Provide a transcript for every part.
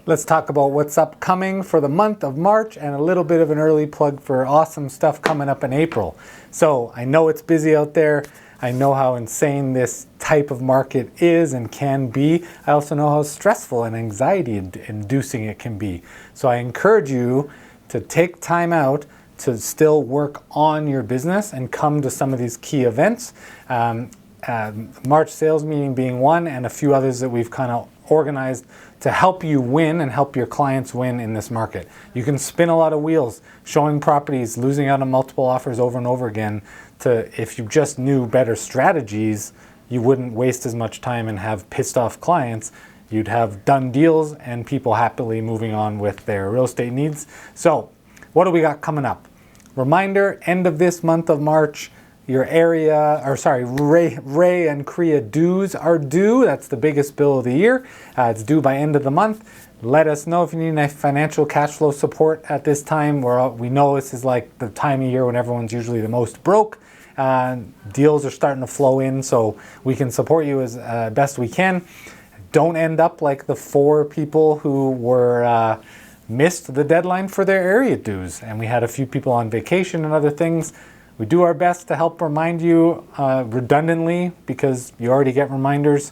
Let's talk about what's upcoming for the month of March and a little bit of an early plug for awesome stuff coming up in April. So I know it's busy out there. I know how insane this type of market is and can be. I also know how stressful and anxiety inducing it can be. So I encourage you to take time out to still work on your business and come to some of these key events. March sales meeting being one, and a few others that we've kind of organized to help you win and help your clients win in this market. You can spin a lot of wheels showing properties, losing out on multiple offers over and over again. If you just knew better strategies, you wouldn't waste as much time and have pissed off clients. You'd have done deals and people happily moving on with their real estate needs. So what do we got coming up? Reminder, end of this month of March, your Ray and CREA dues are due. That's the biggest bill of the year. It's due by end of the month. Let us know if you need any financial cash flow support at this time. We know this is like the time of year when everyone's usually the most broke. Deals are starting to flow in, so we can support you as best we can. Don't end up like the 4 people who were missed the deadline for their area dues, and we had a few people on vacation and other things. We do our best to help remind you redundantly, because you already get reminders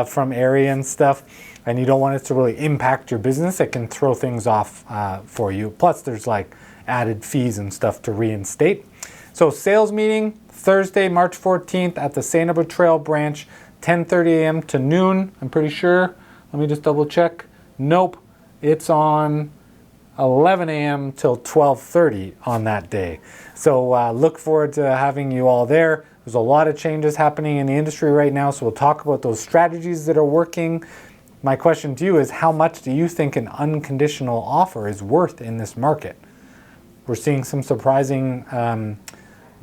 from area and stuff, and you don't want it to really impact your business. It can throw things off for you. Plus there's like added fees and stuff to reinstate. So sales meeting Thursday, March 14th at the St. Albert Trail branch, 10:30 a.m. to noon, I'm pretty sure. Let me just double check. Nope, it's on 11 a.m. till 12:30 on that day. So look forward to having you all there. There's a lot of changes happening in the industry right now, so we'll talk about those strategies that are working. My question to you is, how much do you think an unconditional offer is worth in this market? We're seeing some surprising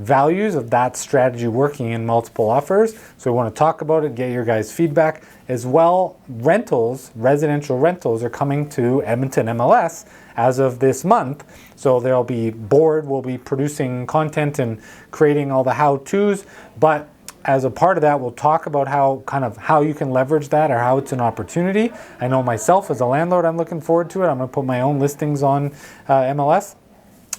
values of that strategy working in multiple offers. So we want to talk about it, get your guys' feedback. As well, residential rentals are coming to Edmonton MLS as of this month. So there'll be we'll be producing content and creating all the how-tos. But as a part of that, we'll talk about how you can leverage that, or how it's an opportunity. I know myself as a landlord, I'm looking forward to it. I'm going to put my own listings on MLS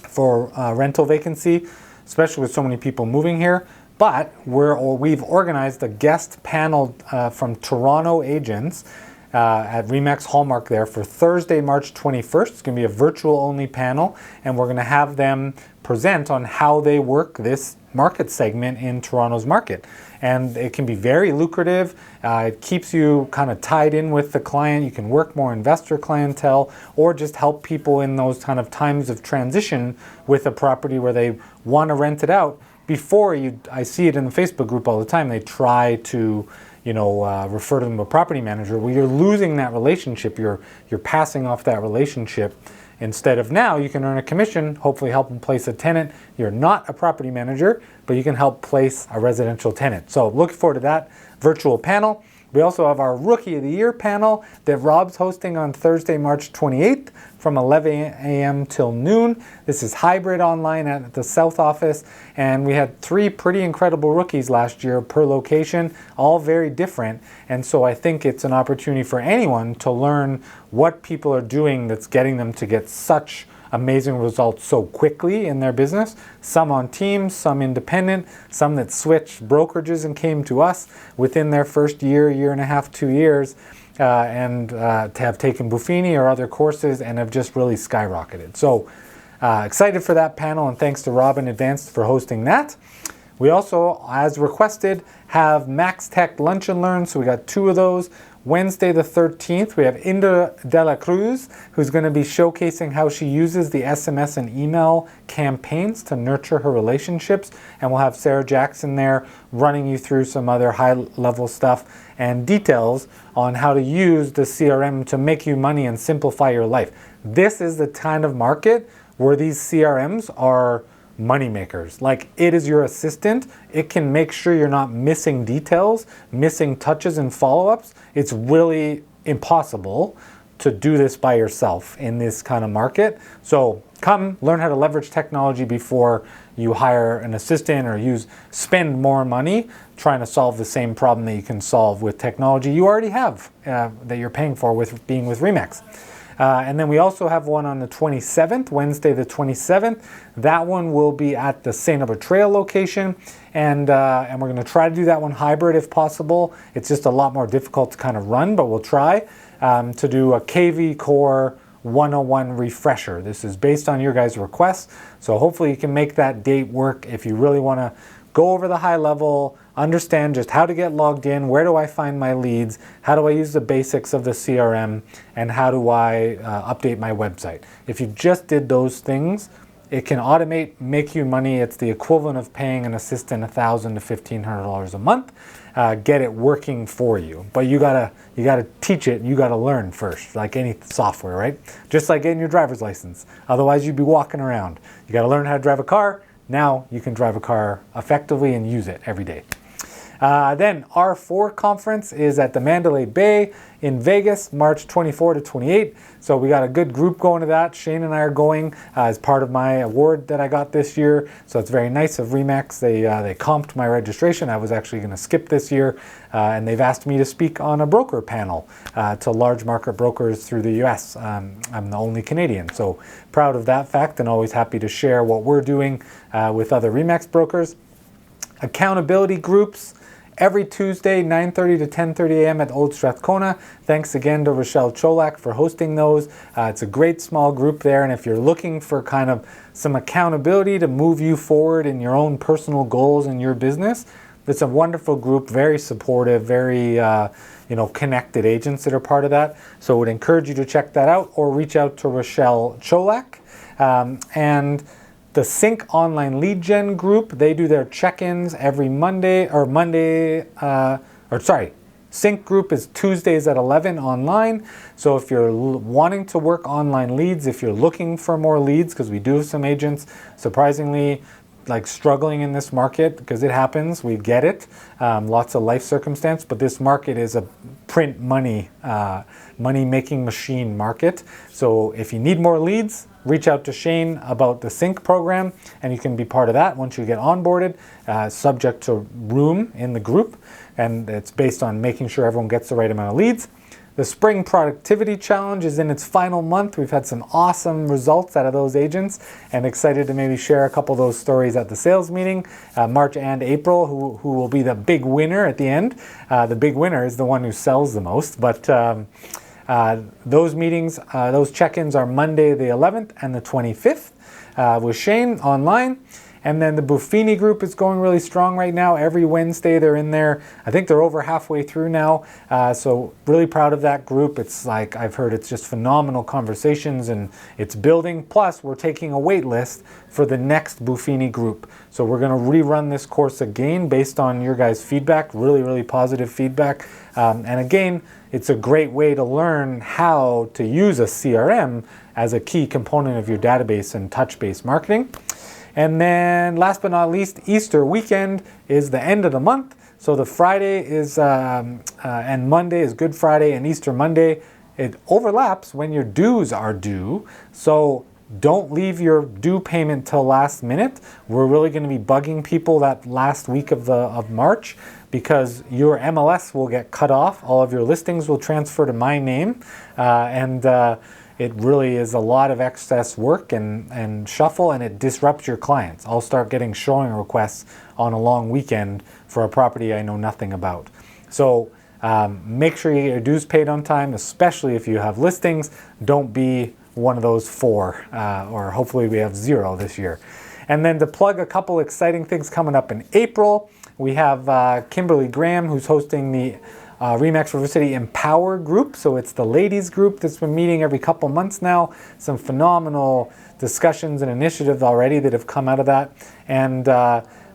for rental vacancy, especially with so many people moving here. But we've organized a guest panel from Toronto agents at RE/MAX Hallmark there for Thursday, March 21st. It's going to be a virtual-only panel, and we're going to have them present on how they work this market segment in Toronto's market. And it can be very lucrative. It keeps you kind of tied in with the client. You can work more investor clientele, or just help people in those kind of times of transition with a property where they want to rent it out. I see it in the Facebook group all the time. They try to, refer them to a property manager. Well, you're losing that relationship. You're passing off that relationship. Instead of now, you can earn a commission, hopefully help them place a tenant. You're not a property manager, but you can help place a residential tenant. So looking forward to that virtual panel. We also have our Rookie of the Year panel that Rob's hosting on Thursday, March 28th from 11 a.m. till noon. This is hybrid online at the South office, and we had 3 pretty incredible rookies last year per location, all very different. And so I think it's an opportunity for anyone to learn what people are doing that's getting them to get such amazing results so quickly in their business. Some on teams, some independent, some that switched brokerages and came to us within their first year and a half, 2 years, and to have taken Buffini or other courses and have just really skyrocketed. So excited for that panel, and thanks to Rob in advance for hosting that. We also, as requested, have Max Tech Lunch and Learn, so we got 2 of those. Wednesday the 13th, we have Inda De La Cruz, who's going to be showcasing how she uses the SMS and email campaigns to nurture her relationships. And we'll have Sarah Jackson there running you through some other high-level stuff and details on how to use the CRM to make you money and simplify your life. This is the kind of market where these CRMs are money makers. Like, it is your assistant. It can make sure you're not missing details, missing touches and follow-ups. It's really impossible to do this by yourself in this kind of market. So come learn how to leverage technology before you hire an assistant or spend more money trying to solve the same problem that you can solve with technology you already have that you're paying for with being with RE/MAX. And then we also have one on the 27th, Wednesday the 27th. That one will be at the St. Albert Trail location. And we're going to try to do that one hybrid if possible. It's just a lot more difficult to kind of run, but we'll try to do a KV Core 101 refresher. This is based on your guys' requests. So hopefully you can make that date work if you really want to go over the high level, understand just how to get logged in, where do I find my leads, how do I use the basics of the CRM, and how do I update my website. If you just did those things, it can automate, make you money. It's the equivalent of paying an assistant $1,000 to $1,500 a month. Get it working for you. But you gotta teach it, you gotta learn first, like any software, right? Just like getting your driver's license. Otherwise you'd be walking around. You gotta learn how to drive a car. Now you can drive a car effectively and use it every day. Then R4 conference is at the Mandalay Bay in Vegas, March 24 to 28. So we got a good group going to that. Shane and I are going as part of my award that I got this year. So it's very nice of RE/MAX. They comped my registration. I was actually going to skip this year. And they've asked me to speak on a broker panel to large market brokers through the US. I'm the only Canadian. So proud of that fact and always happy to share what we're doing with other RE/MAX brokers. Accountability groups. Every Tuesday, 9:30 to 10:30 a.m. at Old Strathcona. Thanks again to Rochelle Cholak for hosting those. It's a great small group there, and if you're looking for kind of some accountability to move you forward in your own personal goals in your business, it's a wonderful group, very supportive, very connected agents that are part of that. So I would encourage you to check that out or reach out to Rochelle Cholak. And the Sync Online Lead Gen group, they do their check-ins every Sync group is Tuesdays at 11 online. So if you're wanting to work online leads, if you're looking for more leads, because we do have some agents surprisingly like struggling in this market, because it happens, we get it, lots of life circumstance, but this market is a print money making machine market. So if you need more leads, reach out to Shane about the Sync program, and you can be part of that once you get onboarded, subject to room in the group, and it's based on making sure everyone gets the right amount of leads. The Spring Productivity Challenge is in its final month. We've had some awesome results out of those agents, and excited to maybe share a couple of those stories at the sales meeting, March and April, who will be the big winner at the end. The big winner is the one who sells the most, but those meetings, those check-ins are Monday the 11th and the 25th with Shane online. And then the Buffini group is going really strong right now. Every Wednesday they're in there. I think they're over halfway through now. So really proud of that group. It's like, I've heard it's just phenomenal conversations and it's building. Plus we're taking a wait list for the next Buffini group. So we're going to rerun this course again based on your guys' feedback, really, really positive feedback. And again, it's a great way to learn how to use a CRM as a key component of your database and touch-based marketing. And then last but not least, Easter weekend is the end of the month. So the Friday is, and Monday is Good Friday and Easter Monday. It overlaps when your dues are due. So don't leave your due payment till last minute. We're really going to be bugging people that last week of March, because your MLS will get cut off. All of your listings will transfer to my name. It really is a lot of excess work and shuffle, and it disrupts your clients. I'll start getting showing requests on a long weekend for a property I know nothing about. So make sure you get your dues paid on time, especially if you have listings. Don't be one of those 4, or hopefully we have 0 this year. And then to plug a couple exciting things coming up in April, we have Kimberly Graham, who's hosting the RE/MAX River City Empower group. So it's the ladies group that's been meeting every couple months now. Some phenomenal discussions and initiatives already that have come out of that. And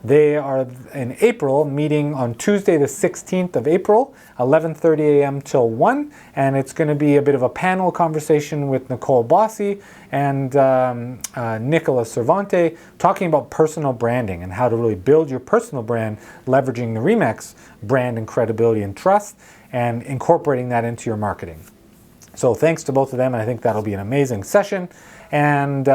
they are in April, meeting on Tuesday the 16th of April, 11:30 a.m. till 1. And it's going to be a bit of a panel conversation with Nicole Bossi and Nicola Cervante, talking about personal branding and how to really build your personal brand, leveraging the RE/MAX brand and credibility and trust, and incorporating that into your marketing. So thanks to both of them, and I think that'll be an amazing session. And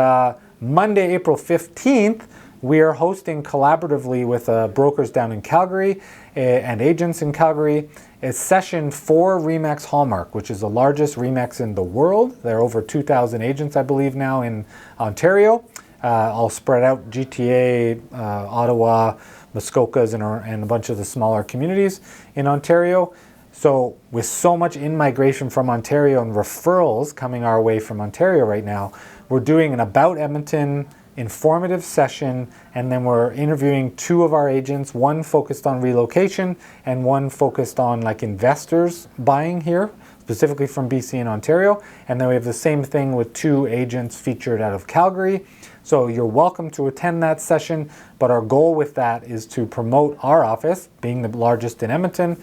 Monday, April 15th, we are hosting collaboratively with brokers down in Calgary and agents in Calgary a session for RE/MAX Hallmark, which is the largest RE/MAX in the world. There are over 2,000 agents, I believe, now in Ontario, all spread out, GTA, Ottawa, Muskokas, and a bunch of the smaller communities in Ontario. So with so much in-migration from Ontario and referrals coming our way from Ontario right now, we're doing an About Edmonton informative session, and then we're interviewing two of our agents, one focused on relocation and one focused on like investors buying here, specifically from BC and Ontario. And then we have the same thing with two agents featured out of Calgary. So you're welcome to attend that session, but our goal with that is to promote our office, being the largest in Edmonton,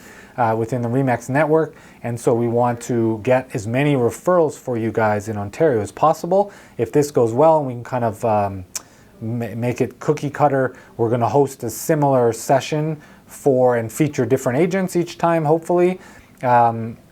within the RE/MAX network. And so we want to get as many referrals for you guys in Ontario as possible. If this goes well and we can kind of make it cookie cutter, we're going to host a similar session and feature different agents each time, hopefully,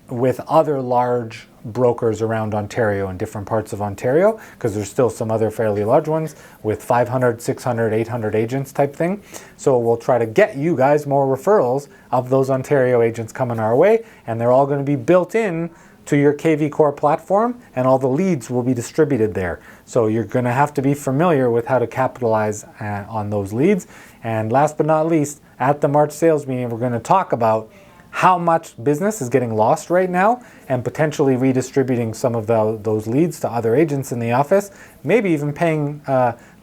with other large brokers around Ontario in different parts of Ontario, because there's still some other fairly large ones with 500, 600, 800 agents type thing. So we'll try to get you guys more referrals of those Ontario agents coming our way, and they're all going to be built in to your KV Core platform, and all the leads will be distributed there. So you're going to have to be familiar with how to capitalize on those leads. And last but not least, at the March sales meeting, we're going to talk about how much business is getting lost right now and potentially redistributing some of those leads to other agents in the office, maybe even paying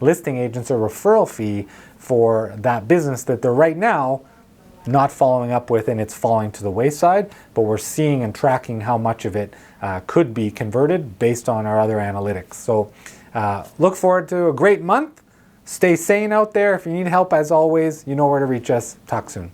listing agents a referral fee for that business that they're right now not following up with and it's falling to the wayside, but we're seeing and tracking how much of it could be converted based on our other analytics. So look forward to a great month. Stay sane out there. If you need help, as always, you know where to reach us. Talk soon.